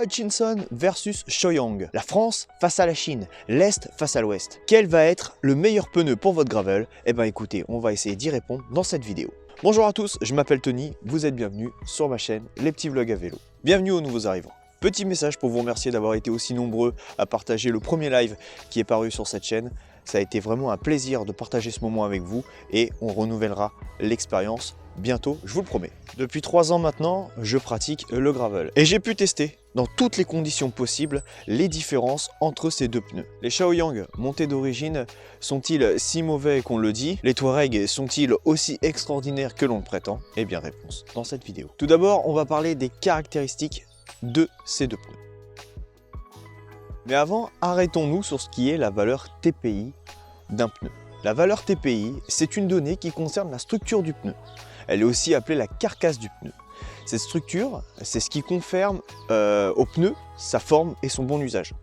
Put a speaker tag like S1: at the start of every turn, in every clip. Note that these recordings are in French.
S1: Hutchinson versus Shaoyang. La France face à la Chine, l'Est face à l'Ouest. Quel va être le meilleur pneu pour votre gravel? Eh ben écoutez, on va essayer d'y répondre dans cette vidéo. Bonjour à tous, je m'appelle Tony, vous êtes bienvenus sur ma chaîne Les Petits Vlogs à Vélo. Bienvenue aux nouveaux arrivants. Petit message pour vous remercier d'avoir été aussi nombreux à partager le premier live qui est paru sur cette chaîne. Ça a été vraiment un plaisir de partager ce moment avec vous et on renouvellera l'expérience bientôt, je vous le promets. Depuis 3 ans maintenant, je pratique le gravel et j'ai pu tester dans toutes les conditions possibles les différences entre ces deux pneus. Les Shaoyang montés d'origine sont-ils si mauvais qu'on le dit? Les Touareg sont-ils aussi extraordinaires que l'on le prétend? Eh bien réponse dans cette vidéo. Tout d'abord, on va parler des caractéristiques de ces deux pneus. Mais avant, arrêtons-nous sur ce qui est la valeur TPI d'un pneu. La valeur TPI, c'est une donnée qui concerne la structure du pneu. Elle est aussi appelée la carcasse du pneu. Cette structure, c'est ce qui confère au pneu sa forme et son bon usage.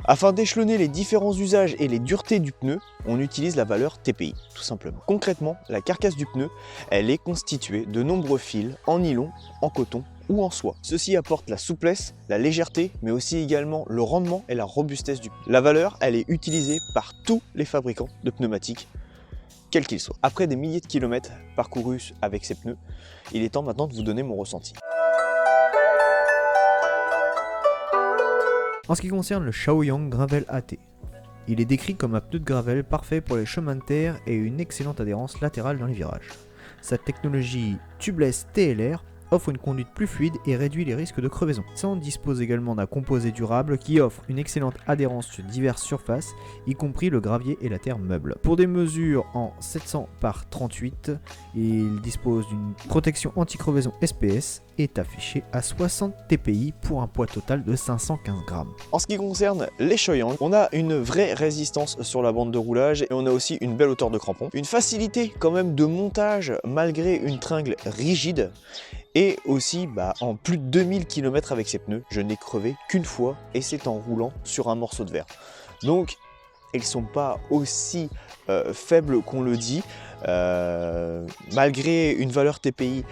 S1: Afin d'échelonner les différents usages et les duretés du pneu, on utilise la valeur TPI, tout simplement. Concrètement, la carcasse du pneu, elle est constituée de nombreux fils en nylon, en coton ou en soie. Ceci apporte la souplesse, la légèreté, mais aussi également le rendement et la robustesse du pneu. La valeur, elle est utilisée par tous les fabricants de pneumatiques, quels qu'ils soient. Après des milliers de kilomètres parcourus avec ces pneus, il est temps maintenant de vous donner mon ressenti.
S2: En ce qui concerne le Shaoyang Gravel AT, il est décrit comme un pneu de gravel parfait pour les chemins de terre et une excellente adhérence latérale dans les virages. Sa technologie tubeless TLR offre une conduite plus fluide et réduit les risques de crevaison. Ça dispose également d'un composé durable qui offre une excellente adhérence sur diverses surfaces, y compris le gravier et la terre meuble. Pour des mesures en 700 par 38, il dispose d'une protection anti-crevaison SPS et est affiché à 60 TPI pour un poids total de 515 grammes.
S1: En ce qui concerne les Shaoyang, on a une vraie résistance sur la bande de roulage et on a aussi une belle hauteur de crampon. Une facilité quand même de montage malgré une tringle rigide. Et aussi, en plus de 2000 km avec ces pneus, je n'ai crevé qu'une fois et c'est en roulant sur un morceau de verre. Donc, ils ne sont pas aussi faibles qu'on le dit, malgré une valeur TPI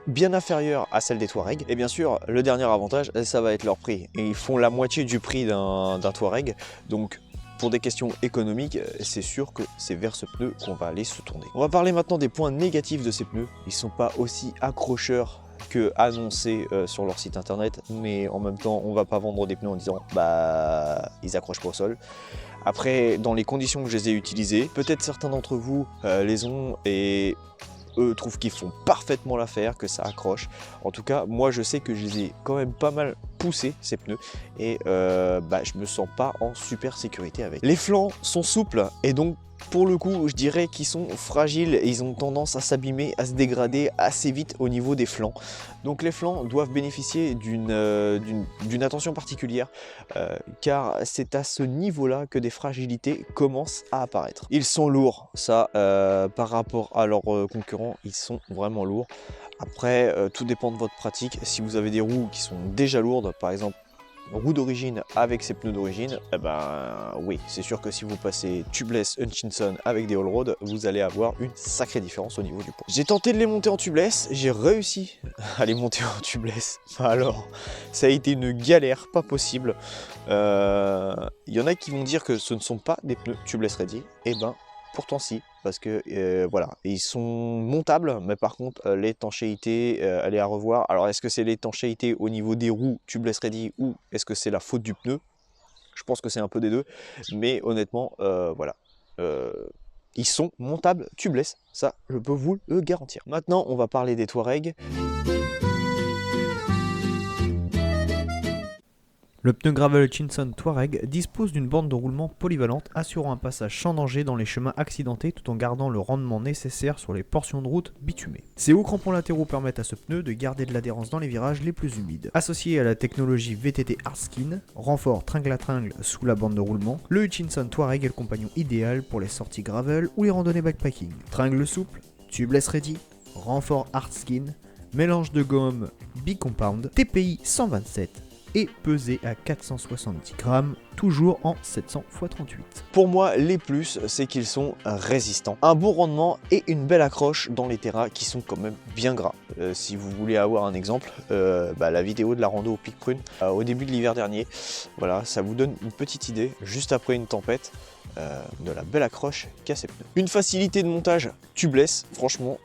S1: bien inférieure à celle des Touareg. Et bien sûr, le dernier avantage, ça va être leur prix. Et ils font la moitié du prix d'un Touareg, donc pour des questions économiques, c'est sûr que c'est vers ce pneu qu'on va aller se tourner. On va parler maintenant des points négatifs de ces pneus. Ils ne sont pas aussi accrocheurs que annoncé sur leur site internet, mais en même temps, on va pas vendre des pneus en disant ils accrochent pas au sol. Après, dans les conditions que je les ai utilisées, peut-être certains d'entre vous les ont et eux trouvent qu'ils font parfaitement l'affaire, que ça accroche. En tout cas, moi je sais que je les ai quand même pas mal poussés ces pneus et je me sens pas en super sécurité avec. Les flancs sont souples et donc pour le coup, je dirais qu'ils sont fragiles et ils ont tendance à s'abîmer, à se dégrader assez vite au niveau des flancs. Donc les flancs doivent bénéficier d'une attention particulière car c'est à ce niveau-là que des fragilités commencent à apparaître. Ils sont lourds, ça, par rapport à leurs concurrents, ils sont vraiment lourds. Après, tout dépend de votre pratique. Si vous avez des roues qui sont déjà lourdes, par exemple, roue d'origine avec ses pneus d'origine, oui, c'est sûr que si vous passez tubeless Hutchinson avec des all-road, vous allez avoir une sacrée différence au niveau du poids. J'ai tenté de les monter en tubeless, j'ai réussi à les monter en tubeless. Alors, ça a été une galère pas possible. Il y en a qui vont dire que ce ne sont pas des pneus tubeless ready, et pourtant si, parce que voilà, ils sont montables, mais par contre l'étanchéité, elle est à revoir. Alors est-ce que c'est l'étanchéité au niveau des roues tubeless ready ou est-ce que c'est la faute du pneu? Je pense que c'est un peu des deux, mais honnêtement, voilà. Ils sont montables tubeless, ça je peux vous le garantir. Maintenant on va parler des Touareg.
S2: Le pneu gravel Hutchinson Touareg dispose d'une bande de roulement polyvalente assurant un passage sans danger dans les chemins accidentés tout en gardant le rendement nécessaire sur les portions de route bitumées. Ces hauts crampons latéraux permettent à ce pneu de garder de l'adhérence dans les virages les plus humides. Associé à la technologie VTT Hardskin, renfort tringle à tringle sous la bande de roulement, le Hutchinson Touareg est le compagnon idéal pour les sorties gravel ou les randonnées backpacking. Tringle souple, tubeless ready, renfort Hardskin, mélange de gomme bicompound, TPI 127, et peser à 470 grammes, toujours en 700 x 38.
S1: Pour moi, les plus, c'est qu'ils sont résistants. Un bon rendement et une belle accroche dans les terrains qui sont quand même bien gras. Si vous voulez avoir un exemple, la vidéo de la rando au Pic Prune au début de l'hiver dernier, voilà, ça vous donne une petite idée, juste après une tempête, de la belle accroche qu'a ces pneus. Une facilité de montage tubeless, franchement,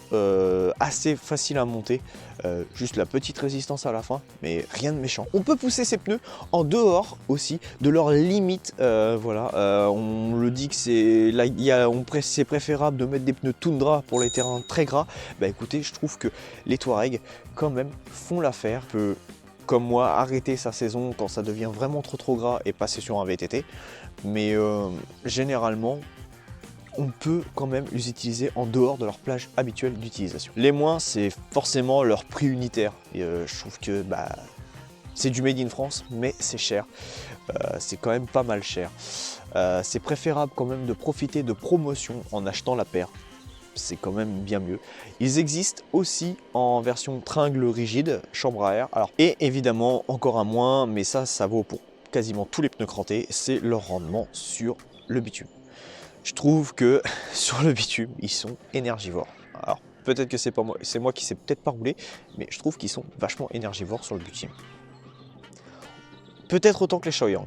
S1: assez facile à monter. Juste la petite résistance à la fin, mais rien de méchant. On peut pousser ces pneus en dehors aussi de leur limite. On le dit que c'est préférable de mettre des pneus Tundra pour les terrains très gras. Bah écoutez, je trouve que les Touareg quand même font l'affaire. Peut, comme moi, arrêter sa saison quand ça devient vraiment trop gras et passer sur un VTT. Mais généralement, on peut quand même les utiliser en dehors de leur plage habituelle d'utilisation. Les moins, c'est forcément leur prix unitaire. Et, je trouve que c'est du made in France, mais c'est cher. C'est quand même pas mal cher. C'est préférable quand même de profiter de promotions en achetant la paire. C'est quand même bien mieux. Ils existent aussi en version tringle rigide, chambre à air. Alors, et évidemment, encore un moins, mais ça vaut pour quasiment tous les pneus crantés, c'est leur rendement sur le bitume. Je trouve que sur le bitume, ils sont énergivores. Alors, peut-être que c'est moi qui sais peut-être pas rouler, mais je trouve qu'ils sont vachement énergivores sur le bitume. Peut-être autant que les Shaoyang.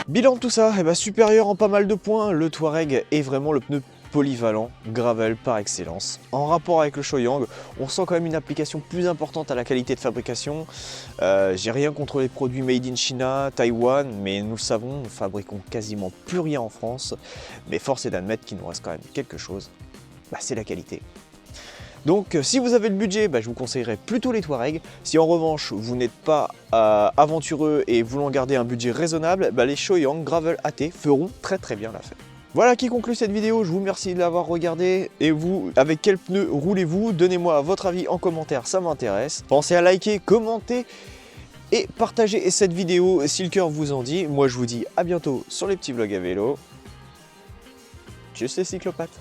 S1: Bilan de tout ça, supérieur en pas mal de points, le Touareg est vraiment le pneu polyvalent, gravel par excellence. En rapport avec le Shaoyang, on sent quand même une application plus importante à la qualité de fabrication. J'ai rien contre les produits made in China, Taïwan, mais nous le savons, nous fabriquons quasiment plus rien en France. Mais force est d'admettre qu'il nous reste quand même quelque chose, c'est la qualité. Donc si vous avez le budget, je vous conseillerais plutôt les Touareg. Si en revanche vous n'êtes pas aventureux et voulant garder un budget raisonnable, les Shaoyang Gravel AT feront très bien l'affaire. Voilà qui conclut cette vidéo, je vous remercie de l'avoir regardée. Et vous, avec quel pneu roulez-vous? Donnez-moi votre avis en commentaire, ça m'intéresse. Pensez à liker, commenter et partager cette vidéo si le cœur vous en dit. Moi je vous dis à bientôt sur les petits vlogs à vélo. Tchuss les cyclopathes.